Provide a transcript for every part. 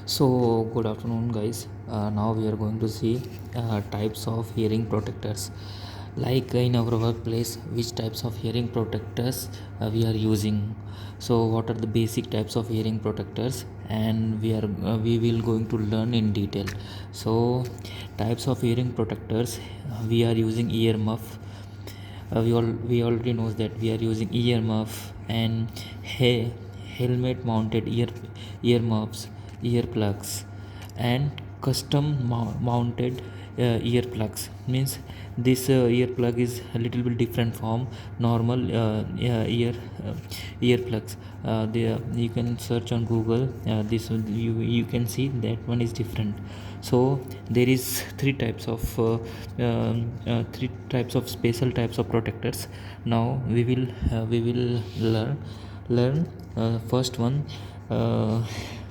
So, good afternoon, guys. Now we are going to see types of hearing protectors. Like in our workplace, which types of hearing protectors we are using. So, what are the basic types of hearing protectors, and we will going to learn in detail. So, types of hearing protectors, we are using ear muff. We already knows that we are using ear muff and helmet mounted earmuffs, earplugs, and custom mounted earplugs. Means this earplug is a little bit different from normal uh, earplugs. You can search on Google. This you can see that one is different. So there is three types of special types of protectors. Now we will learn first one. uh,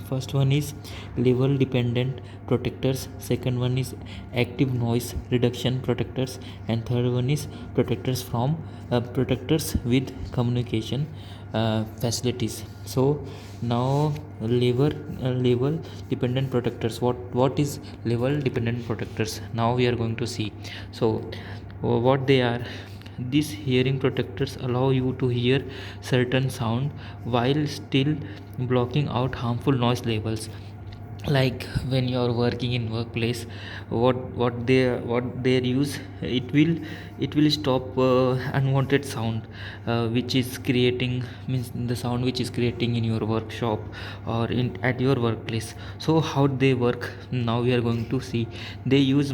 First one is level dependent protectors, second one is active noise reduction protectors, and third one is protectors with communication facilities. So now level dependent protectors, what is level dependent protectors, now we are going to see. So what they are: these hearing protectors allow you to hear certain sound while still blocking out harmful noise levels. Like when you are working in workplace, what they use, it will stop unwanted sound which is creating, means the sound which is creating in your workshop or in at your workplace. So how they work, now we are going to see. They use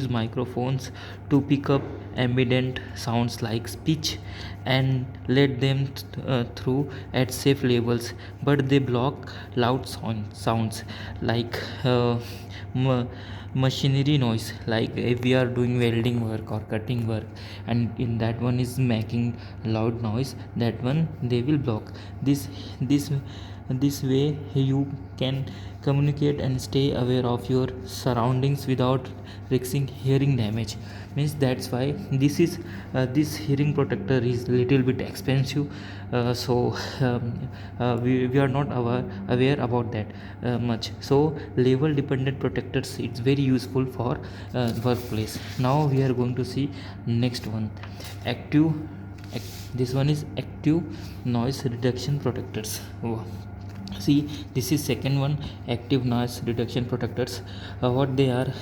microphones to pick up ambient sounds like speech and let them through at safe levels, but they block loud sounds like machinery noise. Like if we are doing welding work or cutting work, and in that one is making loud noise, that one they will block. This this way you can communicate and stay aware of your surroundings without risking hearing damage. Means that's why this hearing protector is little bit expensive. We are not aware about that much. So level dependent protectors, it's very useful for workplace. Now we are going to see next one: active this one is active noise reduction protectors. See, this is second one: active noise reduction protectors. What they are: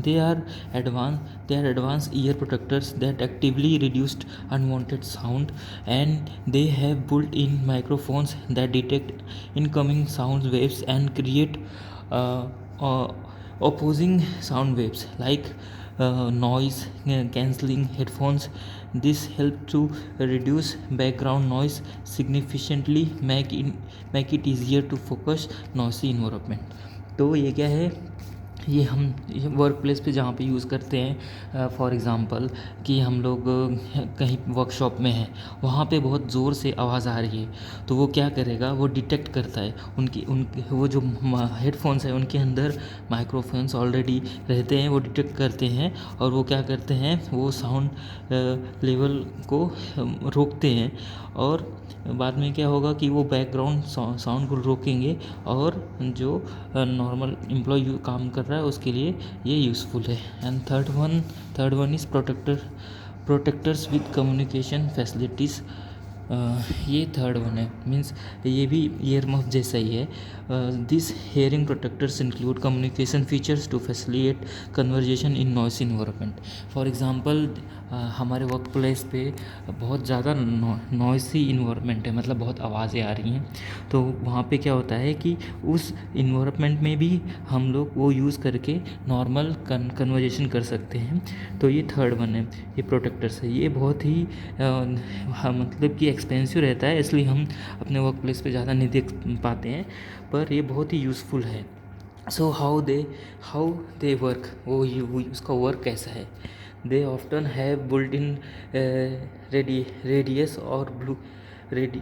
they are advanced ear protectors that actively reduced unwanted sound, and they have built-in microphones that detect incoming sound waves and create uh, uh, opposing sound waves, like noise cancelling headphones. This help to reduce background noise significantly, make it easier to focus noisy environment. तो ये क्या है, ये हम work place पे जहाँ पे use करते हैं। फॉर एग्ज़ाम्पल कि हम लोग कहीं वर्कशॉप में हैं, वहाँ पे बहुत ज़ोर से आवाज़ आ रही है, तो वो क्या करेगा, वो डिटेक्ट करता है। उनके वो जो हेडफोन्स है उनके अंदर माइक्रोफोन्स ऑलरेडी रहते हैं, वो डिटेक्ट करते हैं और वो क्या करते हैं, वो साउंड लेवल को रोकते हैं। और बाद में क्या होगा कि वो बैकग्राउंड साउंड को रोकेंगे, और जो नॉर्मल एम्प्लॉय काम कर रहा है उसके लिए ये यूज़फुल है। And third one is protectors with communication facilities. ये थर्ड वन है। मीन्स ये भी ईयर मफ जैसा ही है। This hearing protectors include communication features to facilitate conversation in noise environment. For example हमारे वर्क प्लेस पे बहुत ज़्यादा नॉइसी इन्वायरमेंट है, मतलब बहुत आवाज़ें आ रही हैं, तो वहाँ पे क्या होता है कि उस इन्वायरमेंट में भी हम लोग वो यूज़ करके नॉर्मल कन्वर्जेशन कर सकते हैं। तो ये थर्ड वन है, ये प्रोटेक्टर्स है। ये बहुत ही मतलब कि एक्सपेंसिव रहता है, इसलिए हम अपने वर्क प्लेस पे ज़्यादा नहीं देख पाते हैं, पर ये बहुत ही यूज़फुल है। सो हाउ दे वर्क, वो उसका वर्क कैसा है। They often have built in radios और ब्लू रेडी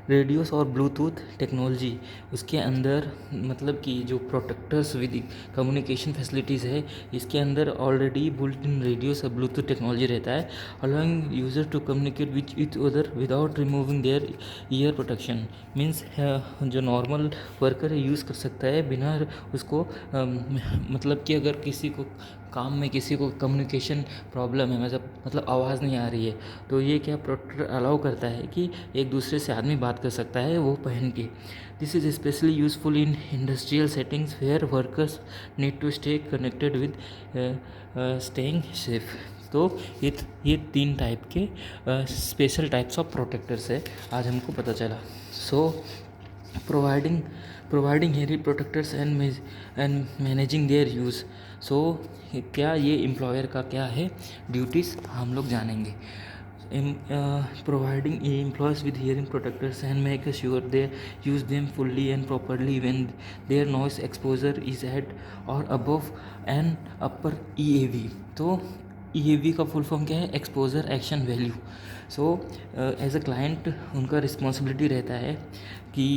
रेडियोस और ब्लूटूथ टेक्नोलॉजी, उसके अंदर मतलब कि जो प्रोटेक्टर्स विद कम्युनिकेशन फैसिलिटीज़ है, इसके अंदर ऑलरेडी बुल्ट इन रेडियोस और ब्लूटूथ टेक्नोलॉजी रहता है, allowing user to communicate with each other without removing their ear protection. Means जो नॉर्मल वर्कर है यूज़ कर सकता है बिना उसको मतलब कि अगर किसी को काम में किसी को कम्युनिकेशन प्रॉब्लम है, मतलब आवाज़ नहीं आ रही है, तो ये क्या प्रोटेक्टर अलाउ करता है कि एक दूसरे से आदमी बात कर सकता है वो पहन के। This is specially useful in industrial settings where workers need to stay connected with staying safe. तो ये 3 टाइप के स्पेशल टाइप्स ऑफ प्रोटेक्टर्स है आज हमको पता चला। So providing hearing protectors and managing their use. So क्या ये एम्प्लॉयर का क्या है ड्यूटीज़ हम लोग जानेंगे। Providing employees with hearing protectors and make sure they use them fully and properly when their noise exposure is at or above an upper EAV। तो EAV का फुल फॉर्म क्या है, exposure action value. So as a client उनका responsibility रहता है कि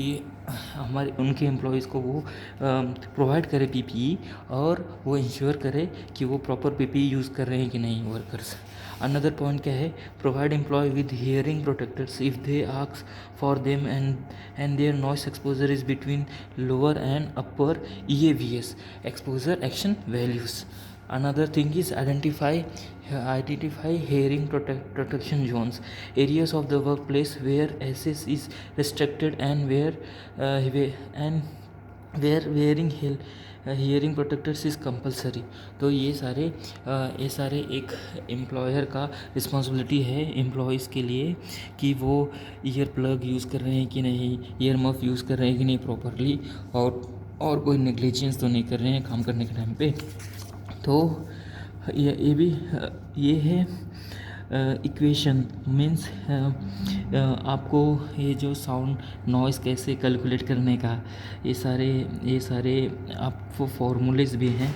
हमारे उनके एम्प्लॉयज़ को वो प्रोवाइड करे पीपीई, और वो इंश्योर करे कि वो प्रॉपर पीपीई यूज़ कर रहे हैं कि नहीं वर्कर्स। अनदर पॉइंट क्या है, provide employ with hearing protectors if they ask for them and their noise exposure is between lower and upper EAVS exposure action values. Another thing is identify hearing protection zones, areas of the workplace where access is restricted and where wearing hearing protectors is compulsory। तो ये सारे एक employer का responsibility है employees के लिए कि वो ईयर प्लग यूज़ कर रहे हैं कि नहीं, ईयर मफ यूज़ कर रहे हैं कि नहीं प्रॉपरली, और कोई नेग्लिजेंस तो नहीं कर रहे हैं काम करने के टाइम पे। तो ये है इक्वेशन। मीन्स आपको ये जो साउंड नॉइज़ कैसे कैलकुलेट करने का, ये सारे आपको फॉर्मूलेज भी हैं